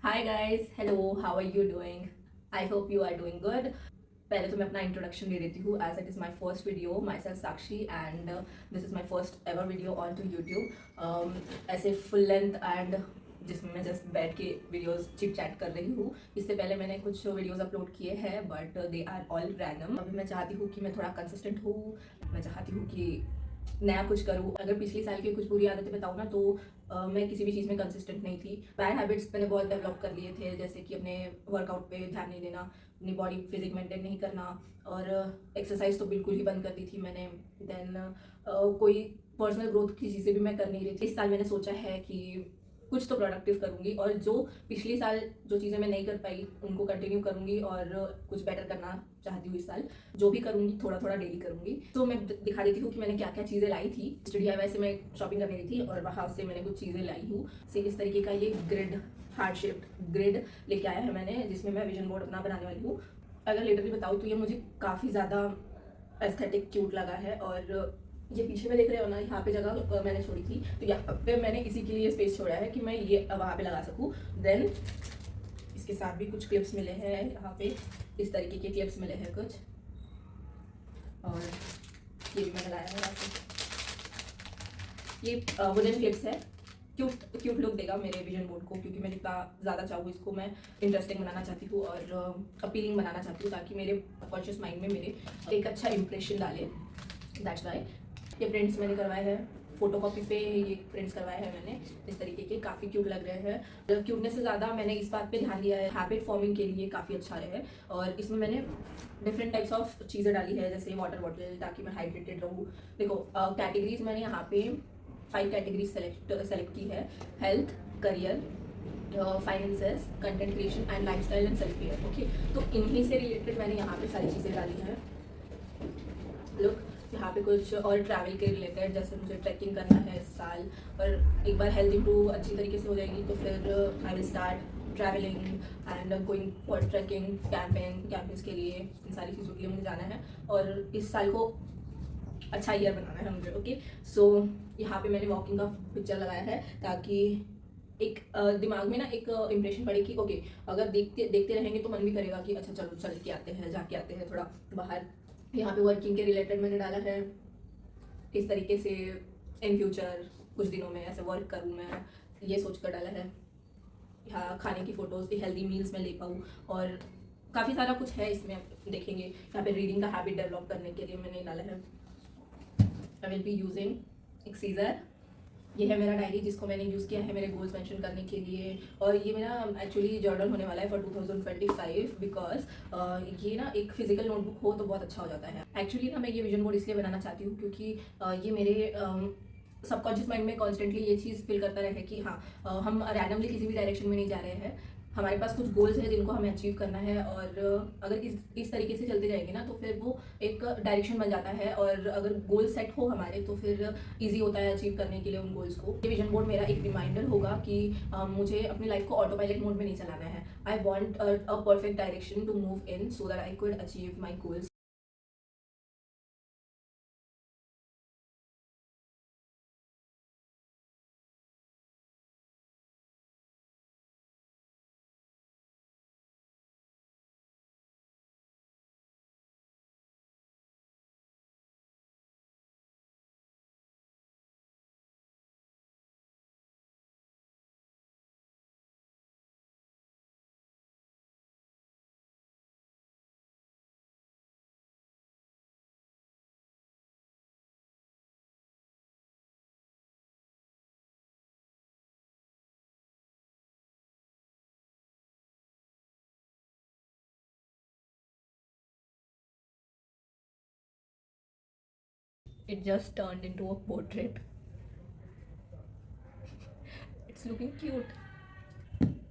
Hi guys, hello, how are you doing? I hope you are doing good. पहले तो मैं अपना introduction दे देती हूँ as it is my first video, my self Sakshi, and this is my first ever video on to YouTube. ऐसे full length and जिसमें मैं जस्ट बैठ के वीडियोस चिट चैट कर रही हूँ। इससे पहले मैंने कुछ वीडियोस अपलोड किए हैं but they are all random. अभी मैं चाहती हूँ कि मैं थोड़ा कंसिस्टेंट हूँ। मैं चाहती हूँ कि नया कुछ करूँ। अगर पिछले साल की कुछ बुरी आदतें बताऊँ ना तो मैं किसी भी चीज़ में कंसिस्टेंट नहीं थी। बैड हैबिट्स मैंने बहुत डेवलप कर लिए थे, जैसे कि अपने वर्कआउट पे ध्यान नहीं देना, अपनी बॉडी फिजिक मेंटेन नहीं करना, और एक्सरसाइज तो बिल्कुल ही बंद कर दी थी मैंने। देन कोई पर्सनल ग्रोथ की चीज़ें भी मैं कर नहीं रही थी। इस साल मैंने सोचा है कि कुछ तो प्रोडक्टिव करूँगी, और जो पिछले साल जो चीज़ें मैं नहीं कर पाई उनको कंटिन्यू करूँगी, और कुछ बेटर करना चाहती हूँ इस साल। जो भी करूँगी थोड़ा थोड़ा डेली करूँगी। तो मैं दिखा देती हूँ कि मैंने क्या क्या चीज़ें लाई थी। स्टूडियो वैसे मैं शॉपिंग करने गई थी और वहाँ से मैंने कुछ चीज़ें लाई हूँ। इस तरीके का ये ग्रिड, हार्ट शेप्ड ग्रिड लेके आया है मैंने, जिसमें मैं विजन बोर्ड अपना बनाने वाली हूँ। अगर लिटरली बताऊँ तो ये मुझे काफ़ी ज़्यादा एस्थेटिक क्यूट लगा है। और ये पीछे में देख रहे हो ना, यहाँ पे जगह मैंने छोड़ी थी, तो यहाँ पे मैंने इसी के लिए स्पेस छोड़ा है कि मैं ये वहाँ पे लगा सकूँ। देन इसके साथ भी कुछ क्लिप्स मिले हैं, यहाँ पे इस तरीके के क्लिप्स मिले हैं कुछ, और ये भी मैंने लाया है यहाँ पे। ये वुडन क्लिप्स है। क्यूट क्यूट लुक देगा मेरे विजन बोर्ड को, क्योंकि मैं जितना ज़्यादा चाहूँ इसको मैं इंटरेस्टिंग बनाना चाहती हूँ और अपीलिंग बनाना चाहती हूँ, ताकि मेरे कॉन्शियस माइंड में मेरे एक अच्छा इंप्रेशन डाले। दैट्स वाई ये प्रिंट्स मैंने करवाए हैं, फोटो कॉपी पे ये प्रिंट्स करवाए हैं मैंने। इस तरीके के काफ़ी क्यूट लग रहे हैं। क्यूटनेस से ज़्यादा मैंने इस बात पे ध्यान दिया है, हैबिट फॉर्मिंग के लिए काफ़ी अच्छा है। और इसमें मैंने डिफरेंट टाइप्स ऑफ चीज़ें डाली है, जैसे वाटर बॉटल, ताकि मैं हाइड्रेटेड रहूँ। देखो कैटेगरीज मैंने यहाँ पे 5 कैटेगरीज सेलेक्ट की है: health, career, finances, content creation and lifestyle and self care. Okay, तो इन्हीं से रिलेटेड मैंने यहाँ पे सारी चीज़ें डाली हैं। लुक, यहाँ पे कुछ और ट्रैवल के रिलेटेड, जैसे मुझे ट्रैकिंग करना है इस साल, और एक बार हेल्थ इंप्रूव अच्छी तरीके से हो जाएगी तो फिर I will start travelling and going for trekking, campings के लिए, इन सारी चीज़ों के लिए मुझे जाना है। और इस साल को अच्छा ईयर बनाना है मुझे। ओके, सो यहाँ पे मैंने वॉकिंग का पिक्चर लगाया है, ताकि एक दिमाग में ना एक इम्प्रेशन पड़े कि ओके, अगर देखते देखते रहेंगे तो मन भी करेगा कि अच्छा चलो चल के आते हैं, जाके आते हैं थोड़ा बाहर। यहाँ पे वर्किंग के रिलेटेड मैंने डाला है, किस तरीके से इन फ्यूचर कुछ दिनों में ऐसे वर्क करूँ मैं, ये सोच कर डाला है। यहाँ खाने की फ़ोटोज़, हेल्दी मील्स में ले पाऊँ, और काफ़ी सारा कुछ है इसमें, देखेंगे। यहाँ पे रीडिंग का हैबिट डेवलप करने के लिए मैंने डाला है। आई विल बी यूजिंग एक सीजर। ये है मेरा डायरी, जिसको मैंने यूज़ किया है मेरे गोल्स मेंशन करने के लिए। और ये मेरा एक्चुअली जर्नल होने वाला है फॉर 2025, बिकॉज ये ना एक फिजिकल नोटबुक हो तो बहुत अच्छा हो जाता है। एक्चुअली ना मैं ये विजन बोर्ड इसलिए बनाना चाहती हूँ क्योंकि ये मेरे सबकॉन्शियस माइंड में कॉन्स्टेंटली ये चीज़ फील करता रहे कि हाँ, हम रैंडमली किसी भी डायरेक्शन में नहीं जा रहे हैं। हमारे पास कुछ गोल्स हैं जिनको हमें अचीव करना है, और अगर इस तरीके से चलते जाएंगे ना तो फिर वो एक डायरेक्शन बन जाता है। और अगर गोल सेट हो हमारे तो फिर ईजी होता है अचीव करने के लिए उन गोल्स को। ये विजन बोर्ड मेरा एक रिमाइंडर होगा कि मुझे अपनी लाइफ को ऑटो पायलट मोड में नहीं चलाना है। I want a perfect direction to move in so that I could achieve my goals. It just turned into a portrait. It's looking cute.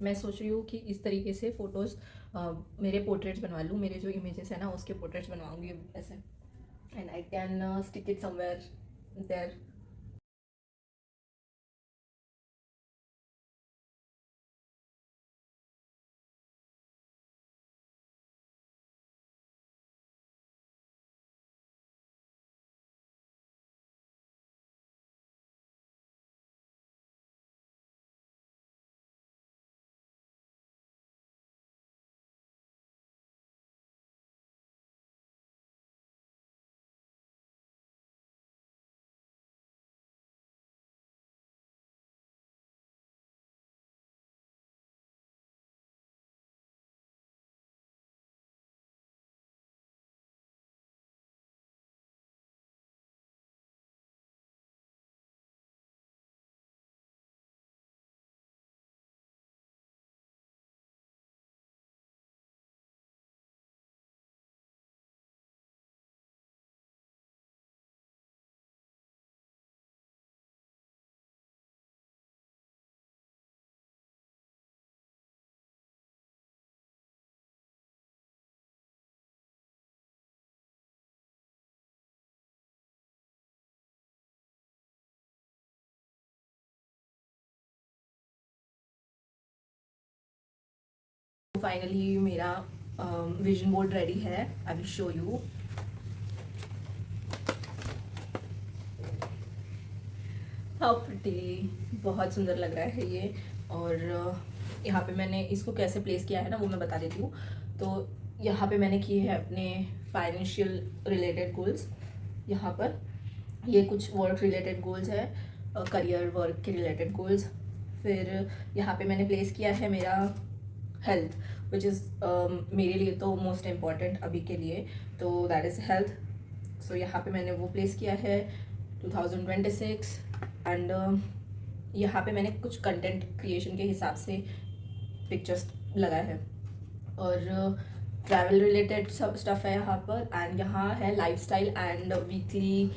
मैं सोच रही हूँ कि इस तरीके से फोटोज़ मेरे पोर्ट्रेट्स बनवा लूँ, मेरे जो इमेजेस है ना उसके पोर्ट्रेट्स बनवाऊँगी ऐसे, and I can stick it somewhere there. Finally मेरा विजन बोर्ड रेडी है, I will show you. How pretty, बहुत सुंदर लग रहा है ये। और यहाँ पे मैंने इसको कैसे प्लेस किया है ना वो मैं बता देती हूँ। तो यहाँ पे मैंने किए हैं अपने फाइनेंशियल रिलेटेड गोल्स। यहाँ पर ये कुछ वर्क रिलेटेड गोल्स है, करियर वर्क के रिलेटेड गोल्स। फिर यहाँ पे मैंने प्लेस किया है मेरा हेल्थ, विच इज़ मेरे लिए तो मोस्ट इम्पॉर्टेंट अभी के लिए, तो दैट इज़ हेल्थ। सो यहाँ पे मैंने वो प्लेस किया है 2026। एंड यहाँ पे मैंने कुछ कंटेंट क्रिएशन के हिसाब से पिक्चर्स लगाए हैं, और ट्रैवल रिलेटेड सब स्टफ़ है यहाँ पर। एंड यहाँ है लाइफस्टाइल एंड वीकली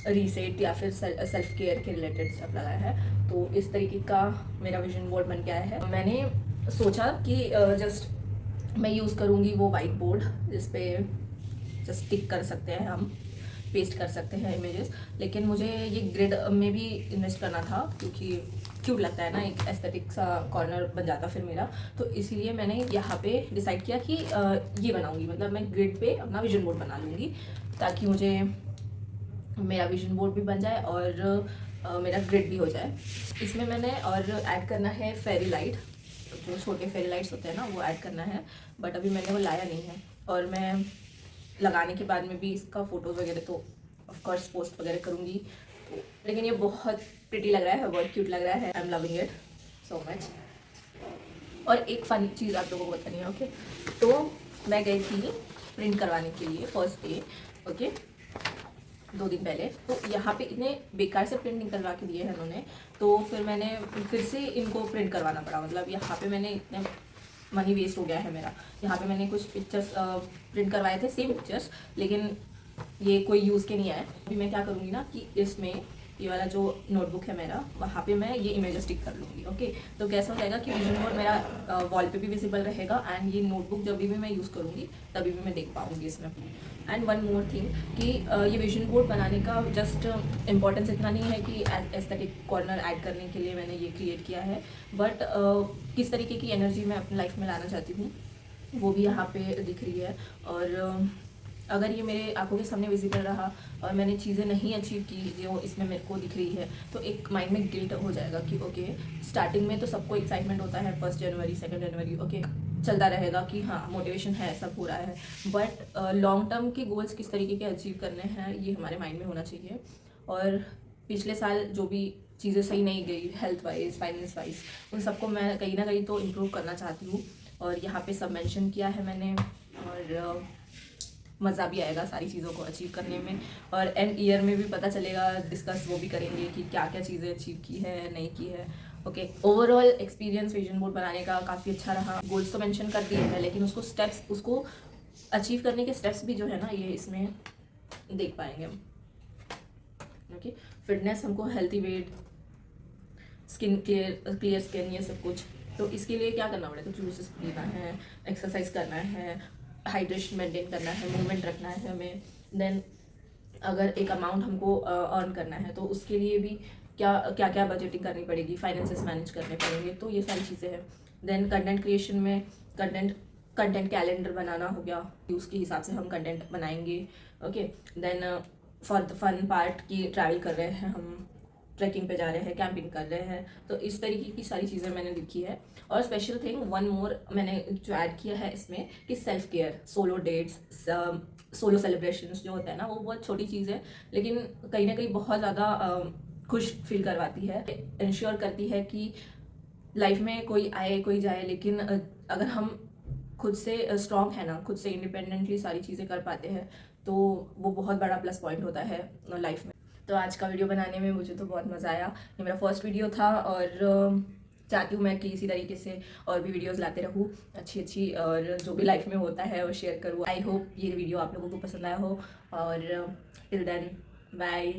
रीसेट या फिर सेल्फ केयर के रिलेटेड स्टफ लगाया है। तो इस तरीके का मेरा विजन बोर्ड बन गया है। मैंने सोचा कि जस्ट मैं यूज़ करूँगी वो वाइट बोर्ड जिस पे जस्ट टिक कर सकते हैं, हम पेस्ट कर सकते हैं इमेजेस, लेकिन मुझे ये ग्रिड में भी इन्वेस्ट करना था क्योंकि क्यूट लगता है ना, एक एस्थेटिक सा कॉर्नर बन जाता फिर मेरा। तो इसीलिए मैंने यहाँ पे डिसाइड किया कि ये बनाऊंगी, मतलब मैं ग्रिड पे अपना विजन बोर्ड बना लूँगी ताकि मुझे मेरा विजन बोर्ड भी बन जाए और मेरा ग्रिड भी हो जाए। इसमें मैंने और ऐड करना है फेरी लाइट, जो छोटे फेरी लाइट्स होते हैं ना वो ऐड करना है, बट अभी मैंने वो लाया नहीं है। और मैं लगाने के बाद में भी इसका फ़ोटोज़ वगैरह तो ऑफकोर्स पोस्ट वगैरह करूँगी। तो लेकिन ये बहुत प्रिटी लग रहा है, बहुत क्यूट लग रहा है, I am loving it so much. और एक फ़नी चीज़ आप लोगों को बतानी है, ओके। तो मैं गई थी प्रिंट करवाने के लिए फर्स्ट डे, ओके, 2 दिन पहले। तो यहाँ पे इतने बेकार से प्रिंट निकलवा के दिए हैं उन्होंने, तो फिर मैंने फिर से इनको प्रिंट करवाना पड़ा। मतलब यहाँ पे मैंने इतने मनी वेस्ट हो गया है मेरा। यहाँ पे मैंने कुछ पिक्चर्स प्रिंट करवाए थे, सेम पिक्चर्स, लेकिन ये कोई यूज़ के नहीं आए। अभी मैं क्या करूँगी ना कि इसमें ये वाला जो नोटबुक है मेरा, वहाँ पे मैं ये इमेज स्टिक कर लूँगी, ओके। तो कैसा हो जाएगा कि विजन बोर्ड मेरा वॉल पे भी विजिबल रहेगा, एंड ये नोटबुक जब भी मैं यूज़ करूँगी तभी भी मैं देख पाऊँगी इसमें। एंड वन मोर थिंग कि ये विजन बोर्ड बनाने का जस्ट इम्पॉर्टेंस इतना नहीं है कि एस्थेटिक कॉर्नर ऐड करने के लिए मैंने ये क्रिएट किया है, बट किस तरीके की एनर्जी मैं अपनी लाइफ में लाना चाहती हूँ वो भी यहाँ पे दिख रही है। और अगर ये मेरे आंखों के सामने विजिबल रहा और मैंने चीज़ें नहीं अचीव की जो इसमें मेरे को दिख रही है, तो एक माइंड में गिल्ट हो जाएगा कि ओके, स्टार्टिंग में तो सबको एक्साइटमेंट होता है, 1 जनवरी 2 जनवरी, ओके, चलता रहेगा कि हाँ मोटिवेशन है, सब हो रहा है, बट लॉन्ग टर्म के गोल्स किस तरीके के अचीव करने हैं ये हमारे माइंड में होना चाहिए। और पिछले साल जो भी चीज़ें सही नहीं गई हेल्थ वाइज, फाइनेंस वाइज, उन सबको मैं कहीं ना कहीं तो इम्प्रूव करना चाहती हूँ, और यहाँ पे सब मेंशन किया है मैंने। और मज़ा भी आएगा सारी चीज़ों को अचीव करने में, और एंड ईयर में भी पता चलेगा, डिस्कस वो भी करेंगे कि क्या क्या चीज़ें अचीव की है, नहीं की है, okay. Overall experience vision board बनाने का काफ़ी अच्छा रहा। गोल्स तो मेंशन कर दिए हैं, लेकिन उसको स्टेप्स, उसको अचीव करने के स्टेप्स भी जो है ना ये इसमें देख पाएंगे हम, ओके। फिटनेस, हमको healthy wait, skin clear skin, ये सब कुछ। तो इसके लिए क्या करना पड़ेगा, तो जूसेस पीना है, एक्सरसाइज करना है, हाइड्रेशन मेंटेन करना है, मूवमेंट रखना है हमें। देन अगर एक अमाउंट हमको अर्न करना है तो उसके लिए भी क्या क्या क्या बजटिंग करनी पड़ेगी, फाइनेंसेस मैनेज करने पड़ेंगे, तो ये सारी चीज़ें हैं। देन कंटेंट क्रिएशन में कंटेंट कैलेंडर बनाना हो गया, उसके हिसाब से हम कंटेंट बनाएंगे, okay. Then for the fun part की ट्रैवल कर रहे हैं हम, ट्रैकिंग पे जा रहे हैं, कैंपिंग कर रहे हैं, तो इस तरीके की सारी चीज़ें मैंने लिखी है। और स्पेशल थिंग वन मोर मैंने जो ऐड किया है इसमें कि self care, solo dates, solo celebrations जो होता है ना, वो बहुत छोटी चीज़ है लेकिन कहीं ना कहीं बहुत ज़्यादा खुश फील करवाती है, इंश्योर करती है कि लाइफ में कोई आए कोई जाए, लेकिन अगर हम खुद से स्ट्रॉन्ग है ना, खुद से इंडिपेंडेंटली सारी चीज़ें कर पाते हैं, तो वो बहुत बड़ा प्लस पॉइंट होता है लाइफ में। तो आज का वीडियो बनाने में मुझे तो बहुत मज़ा आया। ये मेरा फर्स्ट वीडियो था, और चाहती हूँ मैं कि इसी तरीके से और भी वीडियोस लाते रहूँ अच्छी, और जो भी लाइफ में होता है वो शेयर करूँ। आई होप ये वीडियो आप लोगों को पसंद आया हो, और टिल देन बाय।